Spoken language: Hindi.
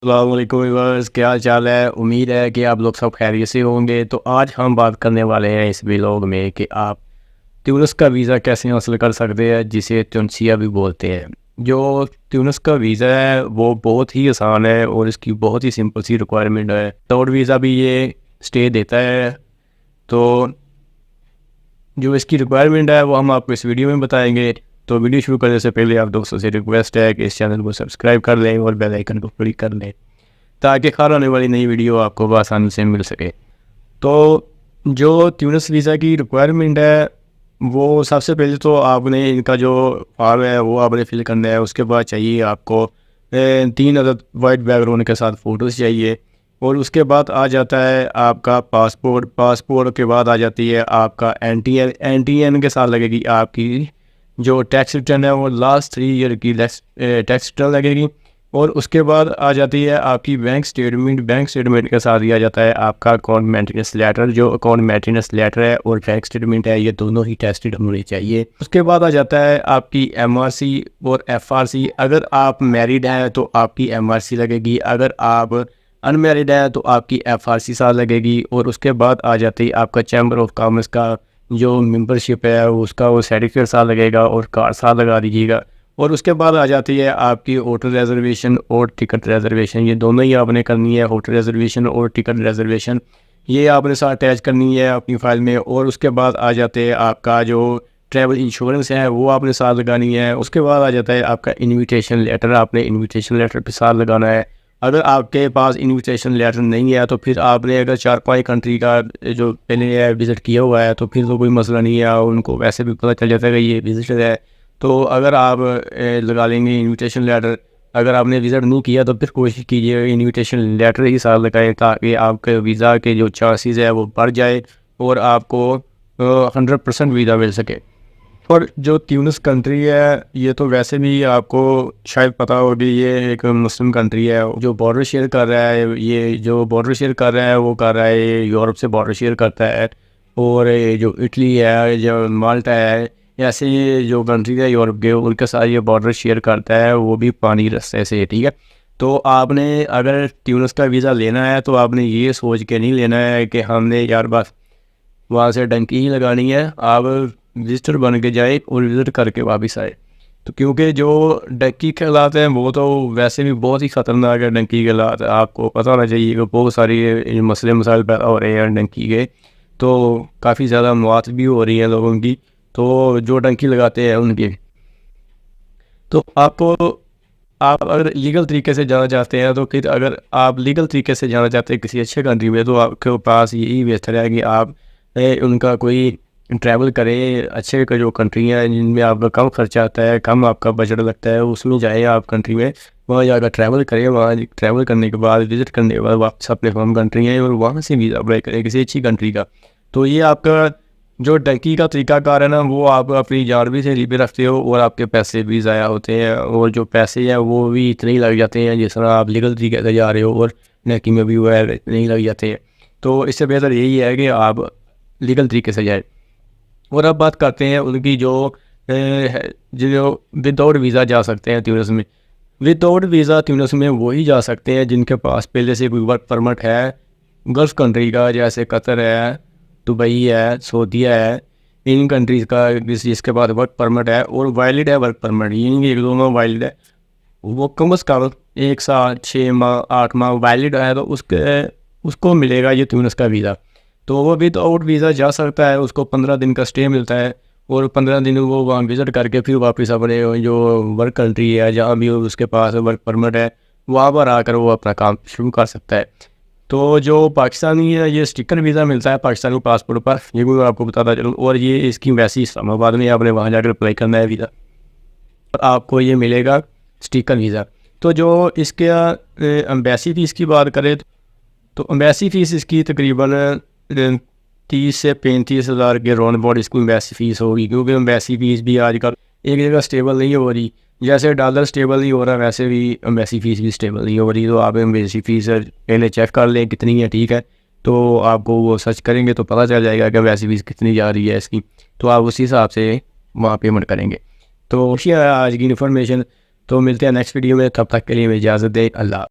अस्सलाम वालेकुम व्यूअर्स, क्या हाल चाल है। उम्मीद है कि आप लोग सब खैरियत से होंगे। तो आज हम बात करने वाले हैं इस व्लॉग में कि आप ट्यूनिस का वीज़ा कैसे हासिल कर सकते हैं, जिसे तुनसिया भी बोलते हैं। जो ट्यूनिस का वीज़ा है वो बहुत ही आसान है और इसकी बहुत ही सिंपल सी रिक्वायरमेंट है। विदाउट वीज़ा भी ये स्टे देता है। तो जो इसकी रिक्वायरमेंट है वो हम आपको इस वीडियो में बताएंगे। तो वीडियो शुरू करने से पहले आप दोस्तों से रिक्वेस्ट है कि इस चैनल को सब्सक्राइब कर लें और बेल आइकन को क्लिक कर लें, ताकि हर आने वाली नई वीडियो आपको आसानी से मिल सके। तो जो ट्यूनिस वीज़ा की रिक्वायरमेंट है वो सबसे पहले तो आपने इनका जो फॉर्म है वो आपने फिल करना है। उसके बाद चाहिए आपको 3 अदद वाइट बैकग्राउंड के साथ फ़ोटोज़ चाहिए। और उसके बाद आ जाता है आपका पासपोर्ट के बाद आ जाती है आपका एन टी एन के साथ लगेगी आपकी जो टैक्स रिटर्न है, वो लास्ट 3 ईयर की टैक्स रिटर्न लगेगी। और उसके बाद आ जाती है आपकी बैंक स्टेटमेंट के साथ ही आ जाता है आपका अकाउंट मेंटेनेंस लेटर। जो अकाउंट मेंटेनेंस लेटर है और बैंक स्टेटमेंट है, ये दोनों ही टेस्टेड होनी चाहिए। उसके बाद आ जाता है आपकी एमआरसी और एफआरसी। अगर आप मैरिड हैं तो आपकी एमआरसी लगेगी, अगर आप अनमैरिड है तो आपकी एफआरसी साथ लगेगी। और उसके बाद आ जाती है आपका चैम्बर ऑफ कॉमर्स का जो मेंबरशिप है उसका वो सर्टिफिकेट साथ लगेगा और कार्ड साथ लगा दीजिएगा। और उसके बाद आ जाती है आपकी होटल रिजर्वेशन और टिकट रिजर्वेशन। ये दोनों ही आपने करनी है, होटल रिजर्वेशन और टिकट रिजर्वेशन, ये आपने साथ अटैच करनी है अपनी फ़ाइल में। और उसके बाद आ जाते हैं आपका जो ट्रैवल इंश्योरेंस है वो आपने साथ लगानी है। उसके बाद आ जाता है आपका इन्विटेशन लेटर, आपने इन्विटेशन लेटर पे साथ लगाना है। अगर आपके पास इन्विटेशन लेटर नहीं है तो फिर आपने अगर 4-5 कंट्री का जो पहले विज़िट किया हुआ है तो फिर तो कोई मसला नहीं है, उनको वैसे भी पता चल जाता है कि ये विजिटर है। तो अगर आप लगा लेंगे इन्विटेशन लेटर, अगर आपने विज़िट नहीं किया तो फिर कोशिश कीजिए इन्विटेशन लेटर ही साथ लगाएं, ताकि आपके वीज़ा के जो चांसेस है वो बढ़ जाए और आपको 100% वीज़ा मिल सके। और जो ट्यूनिस कंट्री है ये तो वैसे भी आपको शायद पता होगी, ये एक मुस्लिम कंट्री है। जो बॉर्डर शेयर कर रहा है, ये जो बॉर्डर शेयर कर रहा है वो कर रहा है ये यूरोप से बॉर्डर शेयर करता है। और ये जो इटली है, जो माल्टा है, ऐसे ये जो कंट्री है यूरोप के, उनके साथ ये बॉर्डर शेयर करता है, वो भी पानी रास्ते से। ठीक है, तो आपने अगर ट्यूनिस का वीज़ा लेना है तो आपने ये सोच के नहीं लेना है कि हमने यार बस वहाँ से डंकी ही लगानी है। आप विजिटर बन के जाए और विज़िट करके वापस आए। तो क्योंकि जो डंकी के हालात हैं वो तो वैसे भी बहुत ही ख़तरनाक है। डंकी के हालात आपको पता होना चाहिए कि बहुत सारी मसले मसाइल पैदा हो रहे हैं डंकी के। तो काफ़ी ज़्यादा मौत भी हो रही है लोगों की, तो जो डंकी लगाते हैं उनकी। तो आप अगर लीगल तरीके से जाना चाहते हैं तो फिर अगर आप लीगल तरीके से जाना चाहते हैं किसी अच्छे कंट्री में, तो आपके पास यही बेहतर है कि आप उनका कोई ट्रैवल करें। अच्छे का जो कंट्री है जिनमें आपका कम खर्चा आता है, कम आपका बजट लगता है, उसमें जाएँ आप कंट्री में। वहाँ जाकर ट्रैवल करें, वहाँ ट्रैवल करने के बाद विज़िट करने के बाद वापस अपने होम कंट्री है और वहाँ से वीज़ा अप्लाई करें किसी अच्छी कंट्री का। तो ये आपका जो डंकी का तरीकाकार है ना, वो आप अपनी जान भी से भी रखते हो और आपके पैसे भी ज़ाया होते हैं। और जो पैसे हैं वो भी इतने ही लग जाते हैं जिस तरह आप लीगल तरीके से जा रहे हो, और डंकी में भी वो है इतने ही लग जाते हैं। तो इससे बेहतर यही है कि आप लीगल तरीके से जाए। और अब बात करते हैं उनकी जो विदाउट वीज़ा जा सकते हैं ट्यूनिस में। विदाउट वीज़ा ट्यूनिस में वही जा सकते हैं जिनके पास पहले से कोई वर्क परमिट है गल्फ़ कंट्री का, जैसे कतर है, दुबई है, सऊदीया है। इन कंट्रीज़ का जिसके पास वर्क परमिट है और वैलिड है वर्क परमिट, ये नहीं कि एक दोनों वैलिड है, वो कम से कम 1 साल 6 माह 8 माह वैलिड है, तो उसको मिलेगा ये ट्यूनिस का वीज़ा। तो वो विदाउट वीज़ा जा सकता है, उसको 15 दिन का स्टे मिलता है। और 15 दिन वो वहाँ विज़िट करके फिर वापस अपने जो वर्क कंट्री है जहाँ भी उसके पास वर्क परमिट है वहाँ पर आकर वो अपना काम शुरू कर सकता है। तो जो पाकिस्तानी है ये स्टिकर वीज़ा मिलता है पाकिस्तानी पासपोर्ट पर, ये भी मैं आपको बताता चलूँ। और ये इसकी वैसी इस्लामाबाद में आपने वहाँ जाकर अप्लाई करना है वीज़ा, और आपको ये मिलेगा स्टिकर वीज़ा। तो जो इसके एम्बेसी फ़ीस की बात करें तो एम्बेसी फ़ीस इसकी तकरीबन 30 से 35 हज़ार के राउंड अबाउट इसकी एम्बेसी फ़ीस होगी, क्योंकि एम्बेसी फ़ीस भी आजकल एक जगह स्टेबल नहीं हो रही। जैसे डॉलर स्टेबल नहीं हो रहा वैसे भी एम्बेसी फ़ीस भी स्टेबल नहीं हो रही। तो आप एम्बेसी फ़ीस पहले चेक कर लें कितनी है, ठीक है। तो आपको वो सर्च करेंगे तो पता चल जाएगा कि एम्बेसी फ़ीस कितनी जा रही है इसकी, तो आप उसी हिसाब से वहाँ पेमेंट करेंगे। तो ये है आज की इन्फॉर्मेशन। तो मिलते हैं नेक्स्ट वीडियो में, तब तक के लिए मैं इजाज़त दें। अल्लाह।